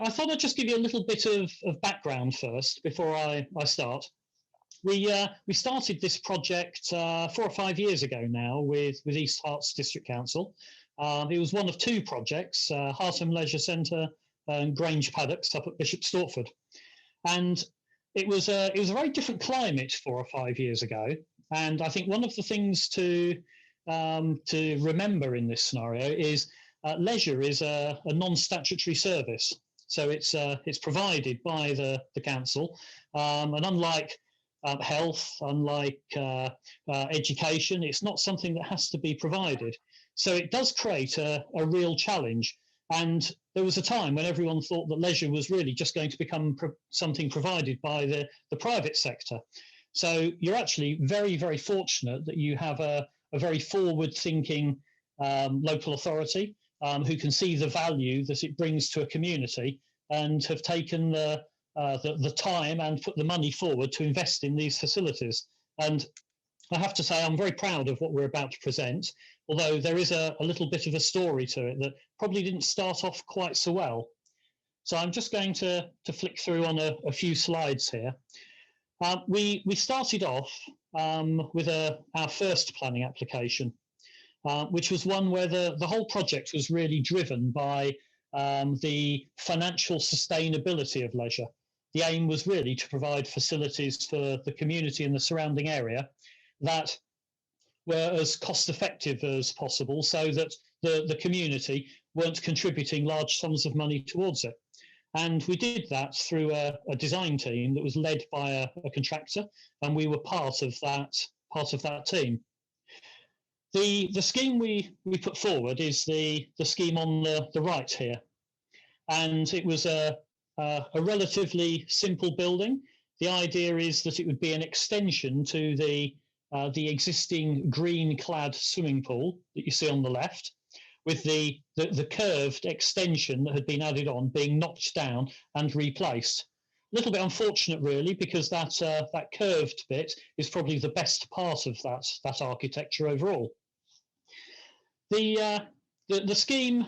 I thought I'd just give you a little bit of background first before I start. We started this project 4 or 5 years ago now with East Herts District Council. It was one of two projects, Hartham Leisure Centre and Grange Paddocks up at Bishop Stortford. And it was a very different climate 4 or 5 years ago. And I think one of the things to remember in this scenario is leisure is a non-statutory service. So it's provided by the council, and unlike health, unlike education, it's not something that has to be provided. So it does create a real challenge. And there was a time when everyone thought that leisure was really just going to become something provided by the private sector. So you're actually very, very fortunate that you have a very forward-thinking local authority who can see the value that it brings to a community and have taken the time and put the money forward to invest in these facilities. And I have to say I'm very proud of what we're about to present, although there is a little bit of a story to it that probably didn't start off quite so well. So I'm just going to flick through on a few slides here. We started off with our first planning application, which was one where the whole project was really driven by the financial sustainability of leisure. The aim was really to provide facilities for the community and the surrounding area that were as cost effective as possible, so that the community weren't contributing large sums of money towards it. And we did that through a design team that was led by a contractor, and we were part of that team. The scheme we put forward is the scheme on the right here, and it was a relatively simple building. The idea is that it would be an extension to the existing green-clad swimming pool that you see on the left, with the curved extension that had been added on being knocked down and replaced. A little bit unfortunate, really, because that curved bit is probably the best part of that architecture overall. The scheme,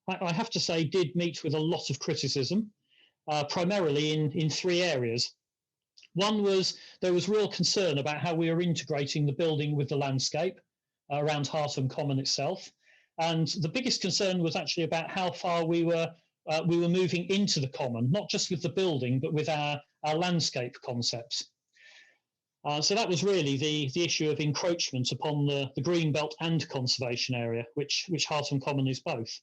I have to say, did meet with a lot of criticism, primarily in three areas. One was there was real concern about how we were integrating the building with the landscape around Hartham Common itself. And the biggest concern was actually about how far we were moving into the common, not just with the building, but with our landscape concepts. So that was really the issue of encroachment upon the green belt and conservation area, which Hartham Common is both.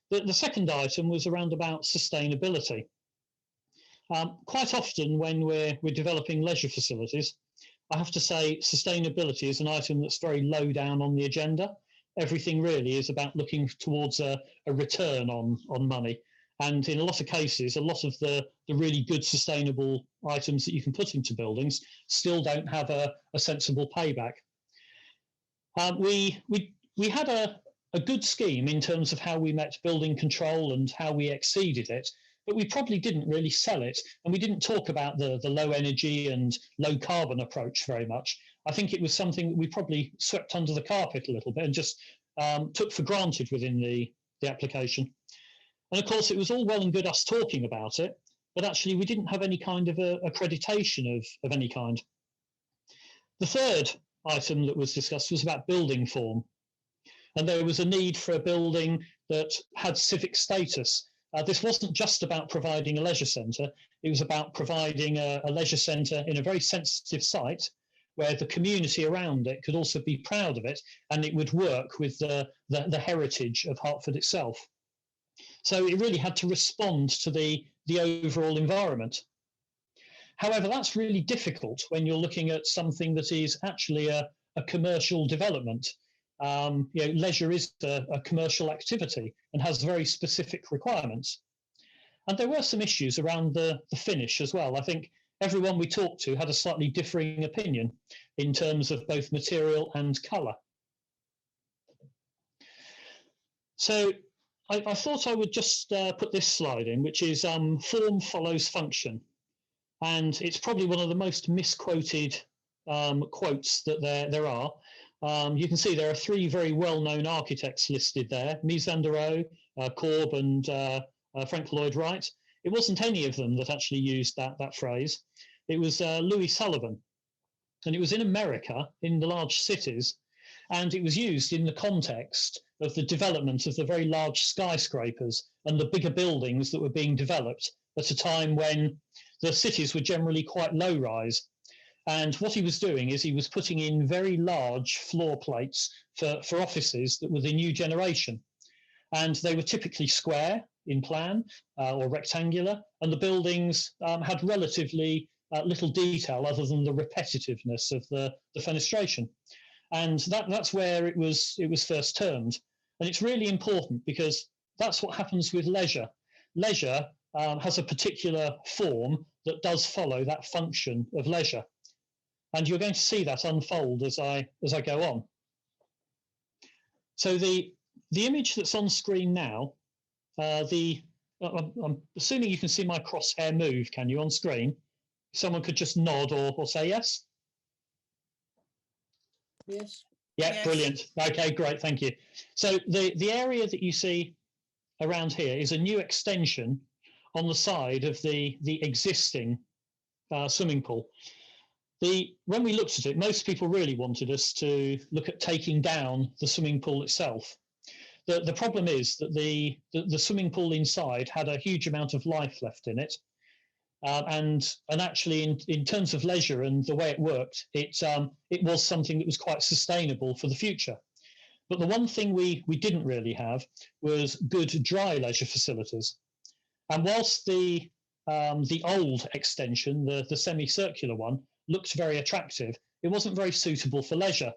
The second item was around about sustainability. Quite often when we're developing leisure facilities, I have to say sustainability is an item that's very low down on the agenda. Everything really is about looking towards a return on money. And in a lot of cases, a lot of the really good sustainable items that you can put into buildings still don't have a sensible payback. We had a good scheme in terms of how we met building control and how we exceeded it, but we probably didn't really sell it. And we didn't talk about the low energy and low carbon approach very much. I think it was something that we probably swept under the carpet a little bit and just took for granted within the application. And of course, it was all well and good us talking about it, but actually we didn't have any kind of accreditation of any kind. The third item that was discussed was about building form. And there was a need for a building that had civic status. This wasn't just about providing a leisure centre, it was about providing a leisure centre in a very sensitive site where the community around it could also be proud of it, and it would work with the heritage of Hertford itself. So it really had to respond to the overall environment. However, that's really difficult when you're looking at something that is actually a commercial development. Leisure is a commercial activity and has very specific requirements. And there were some issues around the finish as well. I think everyone we talked to had a slightly differing opinion in terms of both material and colour. So I thought I would just put this slide in, which is form follows function. And it's probably one of the most misquoted quotes that there are. You can see there are three very well-known architects listed there, Mies van der Rohe, Korb and Frank Lloyd Wright. It wasn't any of them that actually used that phrase. It was Louis Sullivan. And it was in America, in the large cities, and it was used in the context of the development of the very large skyscrapers and the bigger buildings that were being developed at a time when the cities were generally quite low rise. And what he was doing is he was putting in very large floor plates for offices that were the new generation. And they were typically square in plan or rectangular, and the buildings had relatively little detail other than the repetitiveness of the fenestration. And that's where it was first termed. And it's really important because that's what happens with leisure. Leisure has a particular form that does follow that function of leisure. And you're going to see that unfold as I go on. So the image that's on screen now, I'm assuming you can see my crosshair move, can you, on screen? Someone could just nod or say yes. Yes. Yeah, yes. Brilliant. Okay, great, thank you. So the area that you see around here is a new extension on the side of the existing swimming pool. When we looked at it, most people really wanted us to look at taking down the swimming pool itself. The problem is that the swimming pool inside had a huge amount of life left in it. And actually, in terms of leisure and the way it worked, it was something that was quite sustainable for the future. But the one thing we didn't really have was good dry leisure facilities. And whilst the old extension, the semicircular one, looked very attractive, it wasn't very suitable for leisure.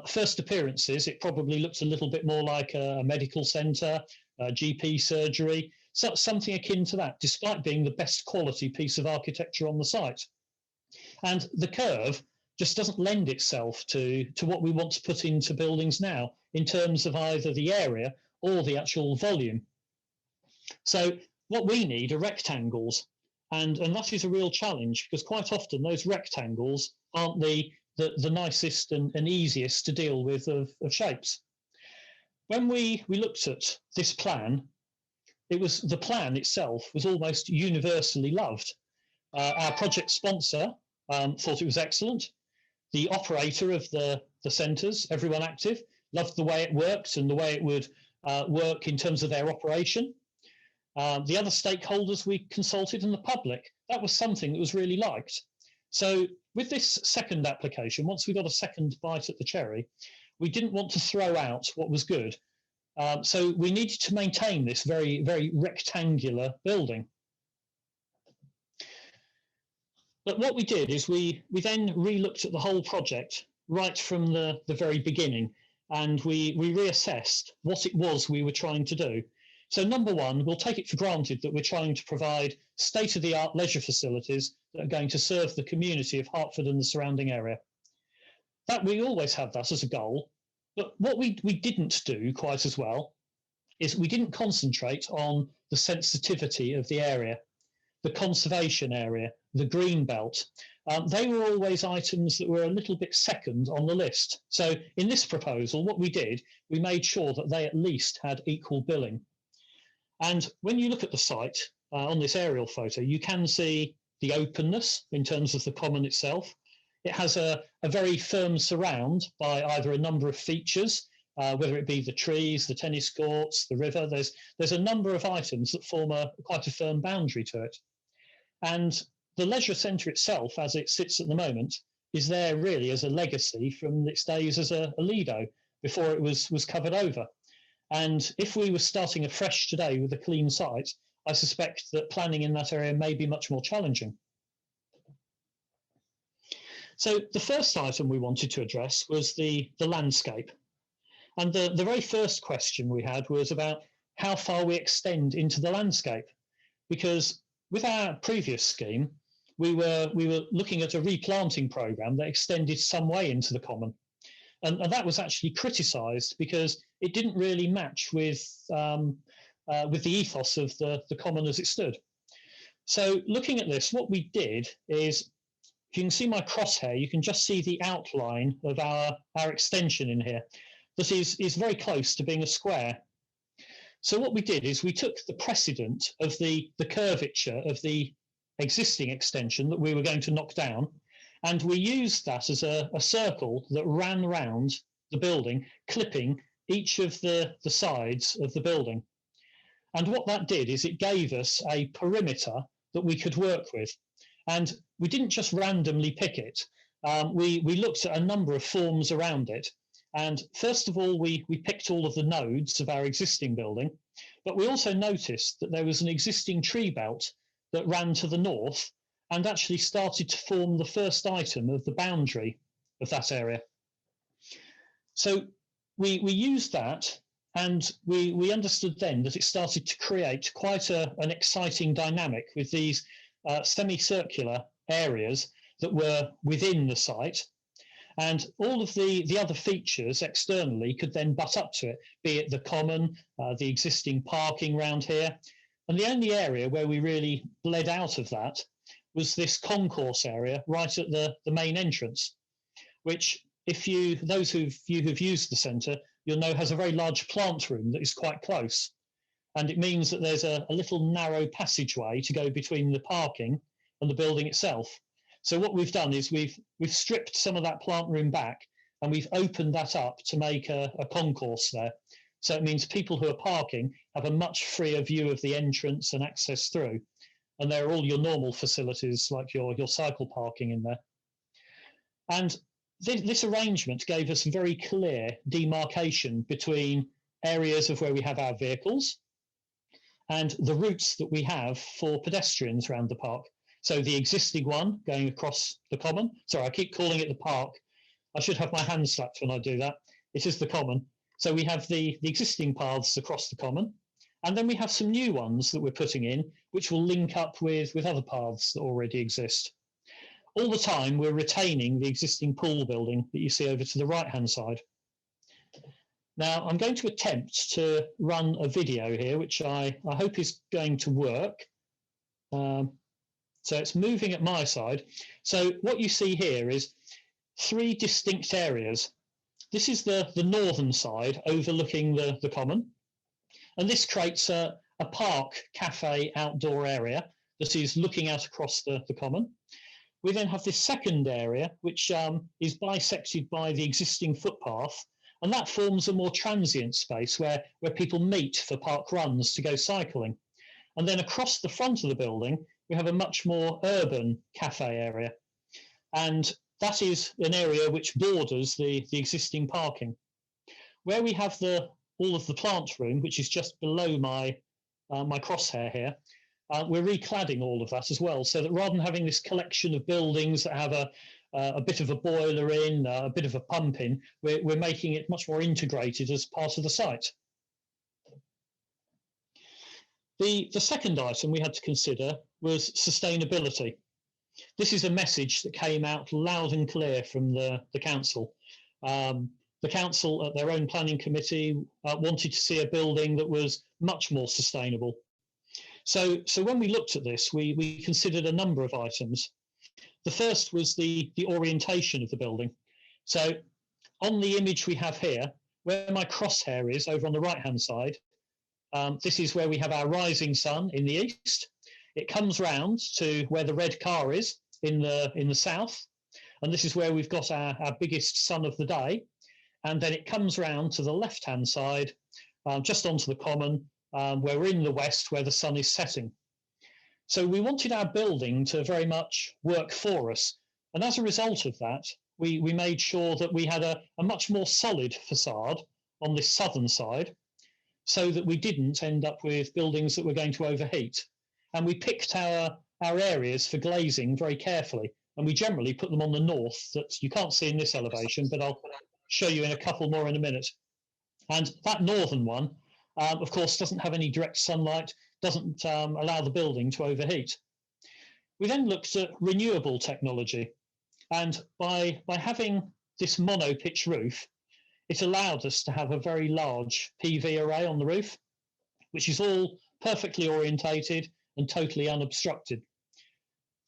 First appearances, it probably looked a little bit more like a medical centre, a GP surgery, something akin to that, despite being the best quality piece of architecture on the site. And the curve just doesn't lend itself to what we want to put into buildings now in terms of either the area or the actual volume. So what we need are rectangles, and that is a real challenge because quite often those rectangles aren't the nicest and easiest to deal with of shapes. When we looked at this plan, the plan itself was almost universally loved. Our project sponsor thought it was excellent. The operator of the centres, everyone active, loved the way it worked and the way it would work in terms of their operation. The other stakeholders we consulted and the public, that was something that was really liked. So with this second application, once we got a second bite at the cherry, we didn't want to throw out what was good. So we needed to maintain this very, very rectangular building. But what we did is we then re-looked at the whole project right from the very beginning, and we reassessed what it was we were trying to do. So number one, we'll take it for granted that we're trying to provide state-of-the-art leisure facilities that are going to serve the community of Hertford and the surrounding area. That we always have that as a goal. But what we didn't do quite as well is we didn't concentrate on the sensitivity of the area, the conservation area, the green belt. They were always items that were a little bit second on the list. So in this proposal, what we did, we made sure that they at least had equal billing. And when you look at the site on this aerial photo, you can see the openness in terms of the common itself. It has a very firm surround by either a number of features, whether it be the trees, the tennis courts, the river. There's a number of items that form quite a firm boundary to it. And the leisure centre itself, as it sits at the moment, is there really as a legacy from its days as a Lido before it was covered over. And if we were starting afresh today with a clean site, I suspect that planning in that area may be much more challenging. So the first item we wanted to address was the landscape. And the very first question we had was about how far we extend into the landscape. Because with our previous scheme, we were looking at a replanting programme that extended some way into the common. And that was actually criticised because it didn't really match with the ethos of the common as it stood. So looking at this, what we did is, if you can see my crosshair, you can just see the outline of our extension in here. This is very close to being a square. So what we did is we took the precedent of the curvature of the existing extension that we were going to knock down, and we used that as a circle that ran round the building, clipping each of the sides of the building. And what that did is it gave us a perimeter that we could work with. And we didn't just randomly pick it. We looked at a number of forms around it. And first of all, we picked all of the nodes of our existing building, but we also noticed that there was an existing tree belt that ran to the north and actually started to form the first item of the boundary of that area. So we used that, and we understood then that it started to create quite an exciting dynamic with these semicircular areas that were within the site. And all of the other features externally could then butt up to it, be it the common, the existing parking round here. And the only area where we really bled out of that was this concourse area right at the main entrance, which, if those of you who've used the centre, you'll know has a very large plant room that is quite close. And it means that there's a little narrow passageway to go between the parking and the building itself. So what we've done is we've stripped some of that plant room back, and we've opened that up to make a concourse there. So it means people who are parking have a much freer view of the entrance and access through. And there are all your normal facilities like your cycle parking in there. And this arrangement gave us very clear demarcation between areas of where we have our vehicles and the routes that we have for pedestrians around the park. So the existing one going across the common. Sorry, I keep calling it the park. I should have my hand slapped when I do that. It is the common. So we have the existing paths across the common. And then we have some new ones that we're putting in, which will link up with other paths that already exist. All the time, we're retaining the existing pool building that you see over to the right-hand side. Now, I'm going to attempt to run a video here, which I hope is going to work. So it's moving at my side. So what you see here is 3 distinct areas. This is the northern side overlooking the common. And this creates a park, cafe, outdoor area that is looking out across the common. We then have this second area, which is bisected by the existing footpath. And that forms a more transient space where people meet for park runs to go cycling. And then across the front of the building, we have a much more urban cafe area. And that is an area which borders the existing parking. Where we have all of the plant room, which is just below my crosshair here, we're recladding all of that as well, so that rather than having this collection of buildings that have a bit of a boiler in, a bit of a pump in, we're making it much more integrated as part of the site. The second item we had to consider was sustainability. This is a message that came out loud and clear from the council. The council, at their own planning committee, wanted to see a building that was much more sustainable. So when we looked at this, we considered a number of items. The first was the orientation of the building. So on the image we have here, where my crosshair is over on the right-hand side, this is where we have our rising sun in the east. It comes round to where the red car is in the south, and this is where we've got our biggest sun of the day. And then it comes round to the left-hand side, just onto the common, where we're in the west, where the sun is setting. So we wanted our building to very much work for us. And as a result of that, we made sure that we had a much more solid facade on this southern side, so that we didn't end up with buildings that were going to overheat. And we picked our areas for glazing very carefully. And we generally put them on the north, that you can't see in this elevation, but I'll show you in a couple more in a minute. And that northern one, of course, doesn't have any direct sunlight, doesn't allow the building to overheat. We then looked at renewable technology. And by having this mono-pitch roof, it allowed us to have a very large PV array on the roof, which is all perfectly orientated and totally unobstructed.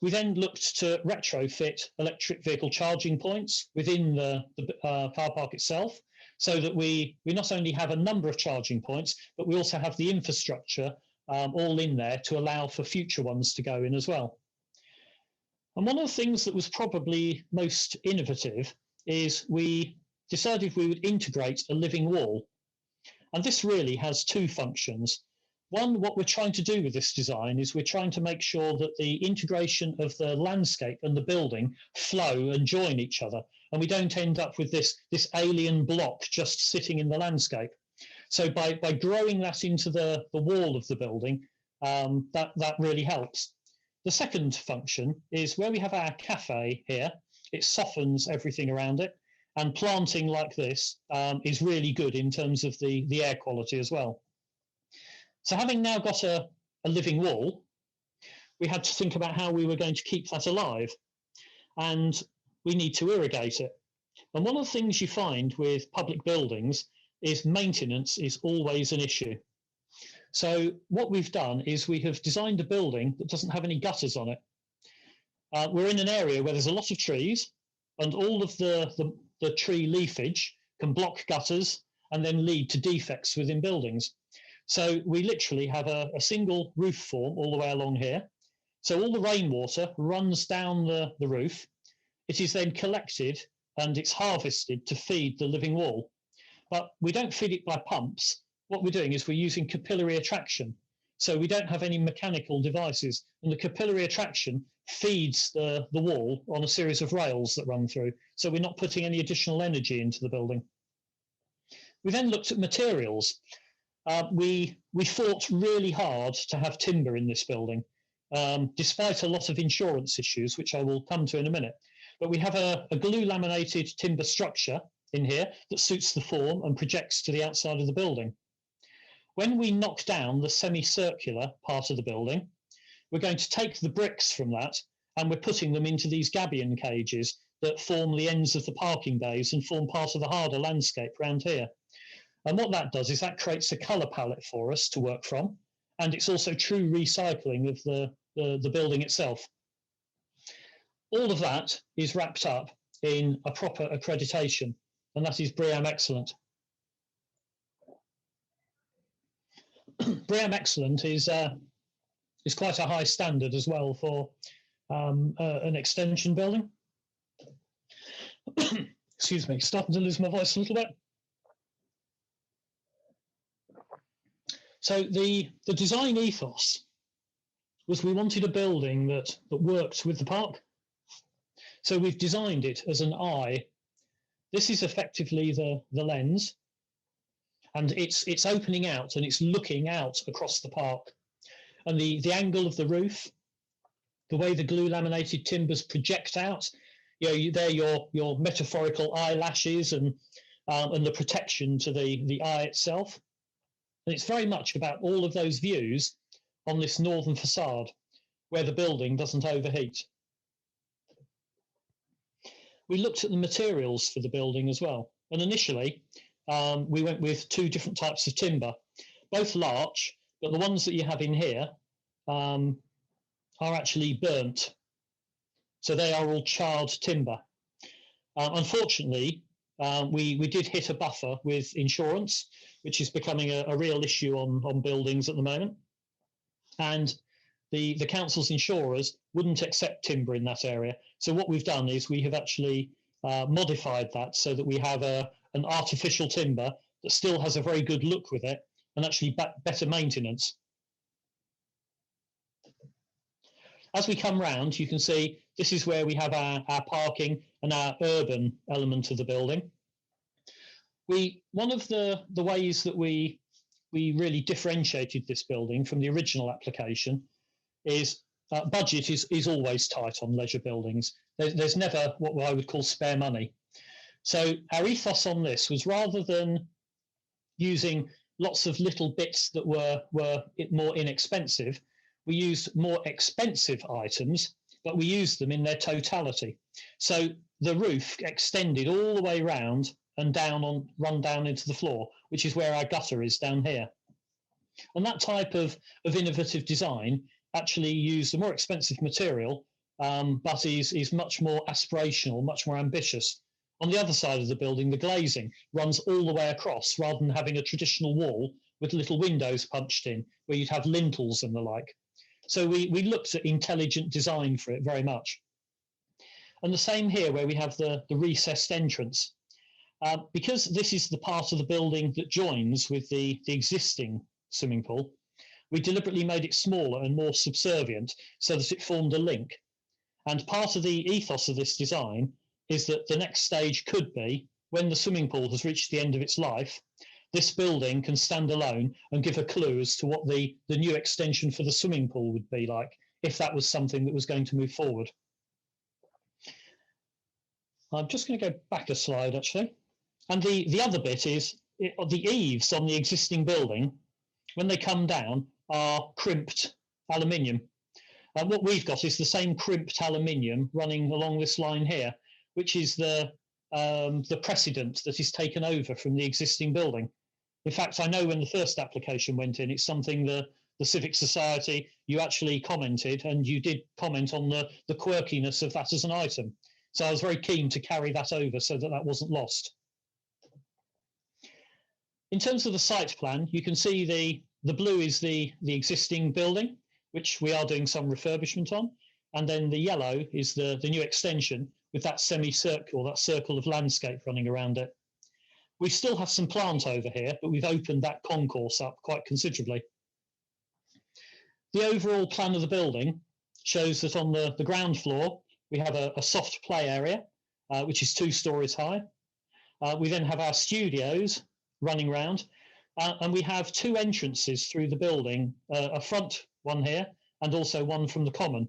We then looked to retrofit electric vehicle charging points within the car park itself, so that we not only have a number of charging points, but we also have the infrastructure all in there to allow for future ones to go in as well. And one of the things that was probably most innovative is we decided we would integrate a living wall. And this really has two functions. One, what we're trying to do with this design is we're trying to make sure that the integration of the landscape and the building flow and join each other, and we don't end up with this alien block just sitting in the landscape. So by growing that into the wall of the building, that really helps. The second function is where we have our cafe here, it softens everything around it, and planting like this is really good in terms of the air quality as well. So having now got a living wall, we had to think about how we were going to keep that alive, and we need to irrigate it. And one of the things you find with public buildings is maintenance is always an issue. So what we've done is we have designed a building that doesn't have any gutters on it. We're in an area where there's a lot of trees, and all of the tree leafage can block gutters and then lead to defects within buildings. So we literally have a single roof form all the way along here. So all the rainwater runs down the roof. It is then collected and it's harvested to feed the living wall. But we don't feed it by pumps. What we're doing is we're using capillary attraction. So we don't have any mechanical devices. And the capillary attraction feeds the wall on a series of rails that run through. So we're not putting any additional energy into the building. We then looked at materials. We fought really hard to have timber in this building, despite a lot of insurance issues, which I will come to in a minute. But we have a glue laminated timber structure in here that suits the form and projects to the outside of the building. When we knock down the semicircular part of the building, we're going to take the bricks from that and we're putting them into these gabion cages that form the ends of the parking bays and form part of the harder landscape around here. And what that does is that creates a colour palette for us to work from, and it's also true recycling of the building itself. All of that is wrapped up in a proper accreditation, and that is BREEAM Excellent. BREEAM Excellent is quite a high standard as well for an extension building. Excuse me, starting to lose my voice a little bit. So the design ethos was we wanted a building that worked with the park. So we've designed it as an eye. This is effectively the lens, and it's opening out and it's looking out across the park. And the angle of the roof, the way the glue laminated timbers project out, they're your metaphorical eyelashes and the protection to the eye itself. And it's very much about all of those views on this northern facade where the building doesn't overheat. We looked at the materials for the building as well. And initially, we went with two different types of timber, both larch, but the ones that you have in here are actually burnt. So they are all charred timber. Unfortunately, we did hit a buffer with insurance, which is becoming a real issue on buildings at the moment. And the council's insurers wouldn't accept timber in that area. So what we've done is we have actually modified that so that we have an artificial timber that still has a very good look with it and actually better maintenance. As we come round, you can see this is where we have our parking and our urban element of the building. One of the ways that we really differentiated this building from the original application is budget is always tight on leisure buildings. There's never what I would call spare money. So our ethos on this was, rather than using lots of little bits that were more inexpensive, we used more expensive items, but we used them in their totality. So the roof extended all the way round and run down into the floor, which is where our gutter is down here. And that type of innovative design actually used a more expensive material, but is much more aspirational, much more ambitious, On the other side of the building, the glazing runs all the way across rather than having a traditional wall with little windows punched in where you'd have lintels and the like. So we looked at intelligent design for it very much. And the same here where we have the recessed entrance. Because this is the part of the building that joins with the existing swimming pool, we deliberately made it smaller and more subservient so that it formed a link. And part of the ethos of this design is that the next stage could be, when the swimming pool has reached the end of its life, this building can stand alone and give a clue as to what the new extension for the swimming pool would be like, if that was something that was going to move forward. I'm just going to go back a slide, actually. And the other bit is the eaves on the existing building, when they come down, are crimped aluminium. And what we've got is the same crimped aluminium running along this line here, which is the precedent that is taken over from the existing building. In fact, I know when the first application went in, it's something the Civic Society, you actually commented, and you did comment on the quirkiness of that as an item. So I was very keen to carry that over so that that wasn't lost. In terms of the site plan, you can see the blue is the existing building, which we are doing some refurbishment on. And then the yellow is the new extension with that semicircle, that circle of landscape running around it. We still have some plant over here, but we've opened that concourse up quite considerably. The overall plan of the building shows that on the ground floor, we have a soft play area, which is 2 stories high. We then have our studios running around, and we have 2 entrances through the building, a front one here and also one from the common.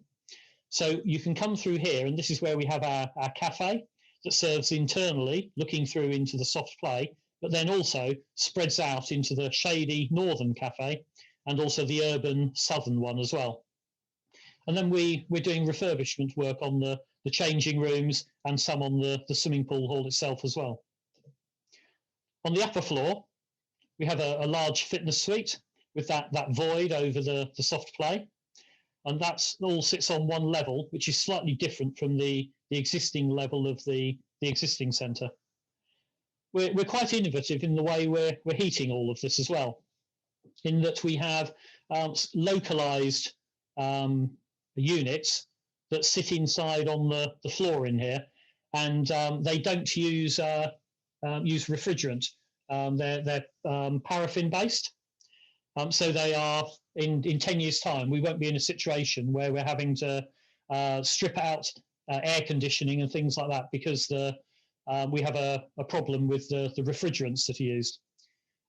So you can come through here, and this is where we have our cafe that serves internally, looking through into the soft play, but then also spreads out into the shady northern cafe and also the urban southern one as well. And then we're doing refurbishment work on the changing rooms and some on the swimming pool hall itself as well. On the upper floor, we have a large fitness suite with that void over the soft play. And that all sits on one level, which is slightly different from the existing level of the existing centre. We're quite innovative in the way we're heating all of this as well, in that we have localised units that sit inside on the floor in here, and they don't use refrigerant. They're paraffin based, so they are in 10 years' time, we won't be in a situation where we're having to strip out air conditioning and things like that because we have a problem with the refrigerants that are used.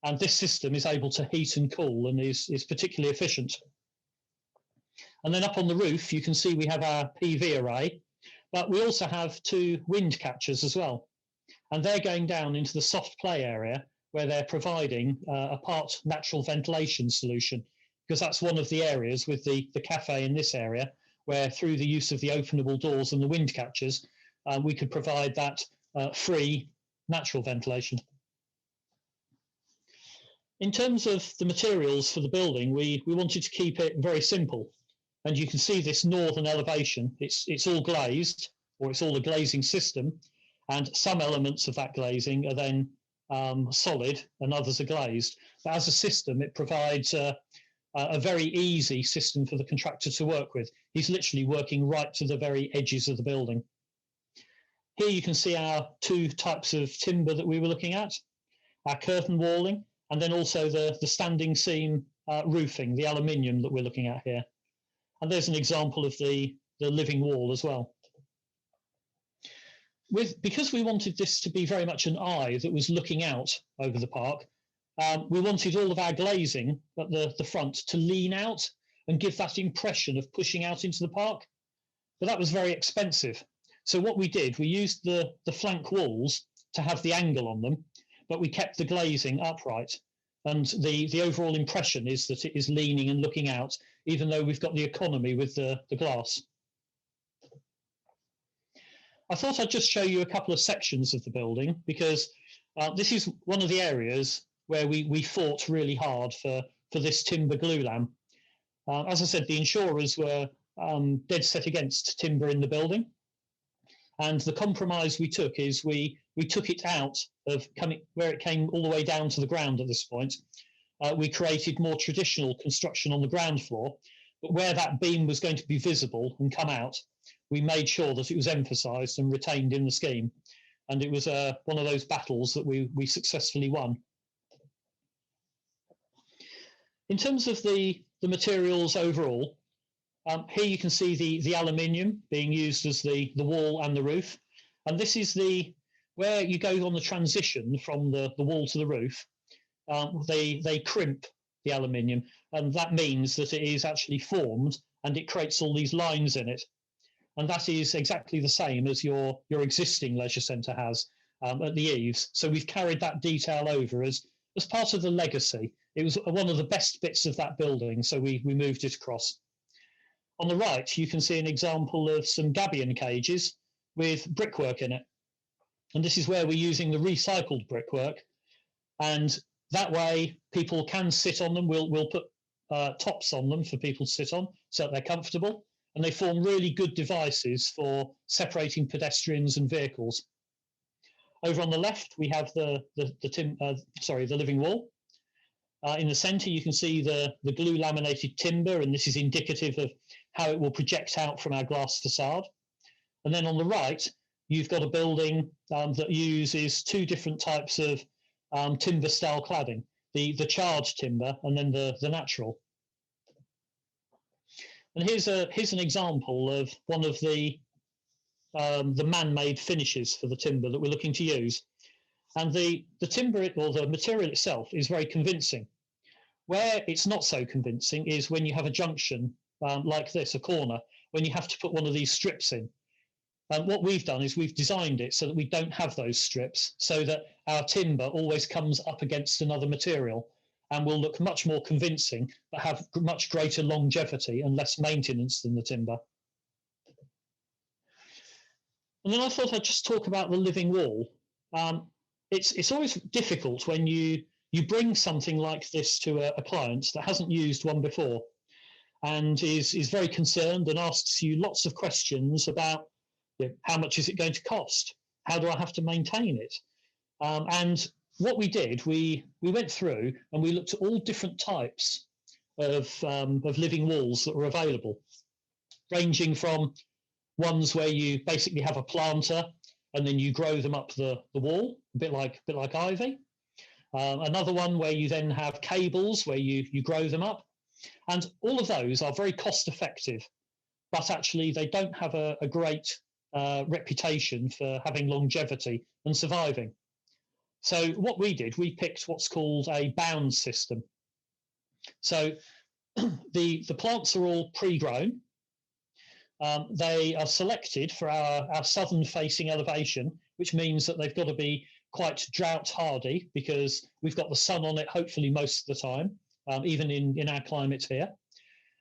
And this system is able to heat and cool and is particularly efficient. And then up on the roof, you can see we have our PV array, but we also have 2 wind catchers as well. And they're going down into the soft play area where they're providing a part natural ventilation solution, because that's one of the areas with the cafe in this area where through the use of the openable doors and the wind catchers, we could provide that free natural ventilation. In terms of the materials for the building, we wanted to keep it very simple. And you can see this northern elevation, it's all glazed, or it's all a glazing system, and some elements of that glazing are then solid and others are glazed. But as a system, it provides a very easy system for the contractor to work with. He's literally working right to the very edges of the building. Here you can see our 2 types of timber that we were looking at, our curtain walling, and then also the standing seam roofing, the aluminium that we're looking at here. And there's an example of the living wall as well. Because we wanted this to be very much an eye that was looking out over the park, we wanted all of our glazing at the front to lean out and give that impression of pushing out into the park. But that was very expensive. So what we did, we used the flank walls to have the angle on them, but we kept the glazing upright. And the overall impression is that it is leaning and looking out, even though we've got the economy with the glass. I thought I'd just show you a couple of sections of the building, because this is one of the areas where we fought really hard for this timber glulam. As I said, the insurers were dead set against timber in the building. And the compromise we took is we we took it out of coming where it came all the way down to the ground at this point. We created more traditional construction on the ground floor, but where that beam was going to be visible and come out, we made sure that it was emphasised and retained in the scheme. And it was one of those battles that we successfully won. In terms of the materials overall, here you can see the aluminium being used as the wall and the roof. And this is where you go on the transition from the wall to the roof. They crimp the aluminium, and that means that it is actually formed and it creates all these lines in it. And that is exactly the same as your existing leisure centre has at the eaves. So we've carried that detail over as part of the legacy. It was one of the best bits of that building, so we moved it across. On the right, you can see an example of some gabion cages with brickwork in it. And this is where we're using the recycled brickwork. And that way, people can sit on them. We'll put tops on them for people to sit on so that they're comfortable. And they form really good devices for separating pedestrians and vehicles. Over on the left, we have the living wall. In the centre, you can see the glue laminated timber, and this is indicative of how it will project out from our glass facade. And then on the right, you've got a building that uses two different types of timber style cladding, the charred timber and then the natural. And here's an example of one of the man-made finishes for the timber that we're looking to use. And the timber, or the material itself, is very convincing. Where it's not so convincing is when you have a junction like this, a corner, when you have to put one of these strips in. And what we've done is we've designed it so that we don't have those strips, so that our timber always comes up against another material and will look much more convincing, but have much greater longevity and less maintenance than the timber. And then I thought I'd just talk about the living wall. It's always difficult when you bring something like this to a client that hasn't used one before and is very concerned and asks you lots of questions about, how much is it going to cost? How do I have to maintain it? And what we did, we went through and we looked at all different types of living walls that were available, ranging from ones where you basically have a planter and then you grow them up the wall, a bit like ivy. Another one where you then have cables where you grow them up. And all of those are very cost effective, but actually they don't have a great reputation for having longevity and surviving. So what we did, we picked what's called a bound system. So the plants are all pre-grown. They are selected for our southern facing elevation, which means that they've got to be quite drought hardy because we've got the sun on it hopefully most of the time, even in our climate here.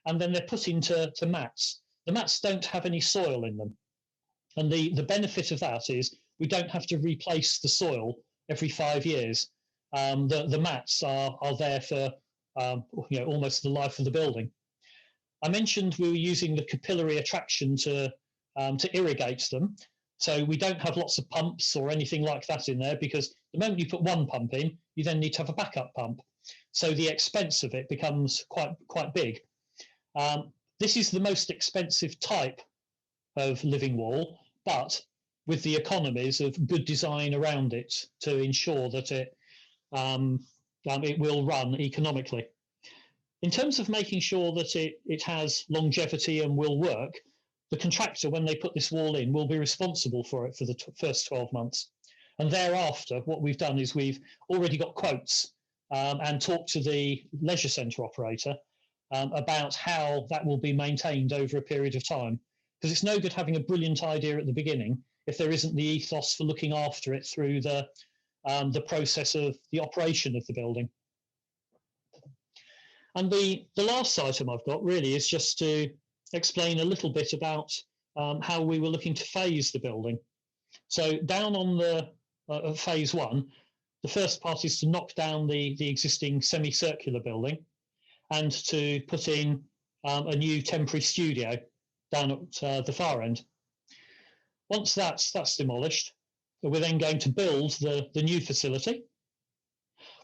And then they're put into mats. The mats don't have any soil in them. And the benefit of that is we don't have to replace the soil every 5 years. The mats are there for almost the life of the building. I mentioned we were using the capillary attraction to irrigate them. So we don't have lots of pumps or anything like that in there, because the moment you put one pump in, you then need to have a backup pump. So the expense of it becomes quite big. This is the most expensive type of living wall, but with the economies of good design around it to ensure that it will run economically. In terms of making sure that it has longevity and will work, the contractor, when they put this wall in, will be responsible for it for the first 12 months. And thereafter, what we've done is we've already got quotes and talked to the leisure centre operator about how that will be maintained over a period of time. Because it's no good having a brilliant idea at the beginning if there isn't the ethos for looking after it through the process of the operation of the building. And the last item I've got really is just to explain a little bit about how we were looking to phase the building. So down on the phase one, the first part is to knock down the existing semicircular building and to put in a new temporary studio down at the far end. Once that's demolished, We're then going to build the new facility.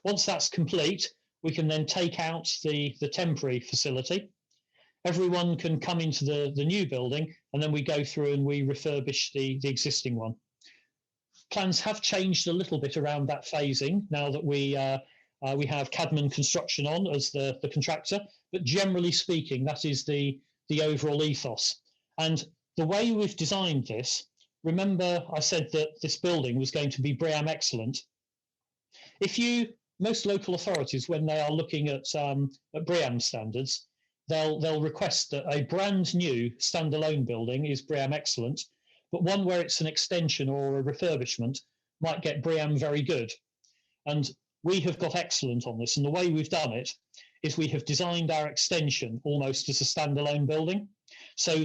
Once that's complete, we can then take out the temporary facility. Everyone can come into the new building, and then we go through and we refurbish the existing one. Plans have changed a little bit around that phasing now that we have Cadman Construction on as the contractor, but generally speaking, that is the overall ethos. And the way we've designed this, remember I said that this building was going to be BREEAM excellent. Most local authorities, when they are looking at BREEAM standards, they'll request that a brand new standalone building is BREEAM excellent, but one where it's an extension or a refurbishment might get BREEAM very good. And we have got excellent on this, and the way we've done it is we have designed our extension almost as a standalone building. So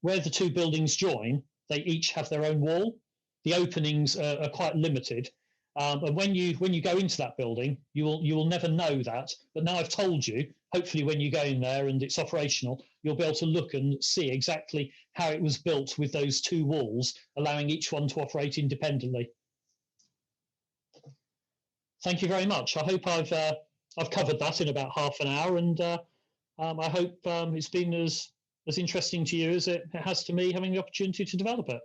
where the two buildings join, they each have their own wall. The openings are quite limited. And when you go into that building, you will never know that. But now I've told you, hopefully when you go in there and it's operational, you'll be able to look and see exactly how it was built with those two walls, allowing each one to operate independently. Thank you very much. I hope I've covered that in about half an hour, and I hope it's been as interesting to you as it has to me having the opportunity to develop it.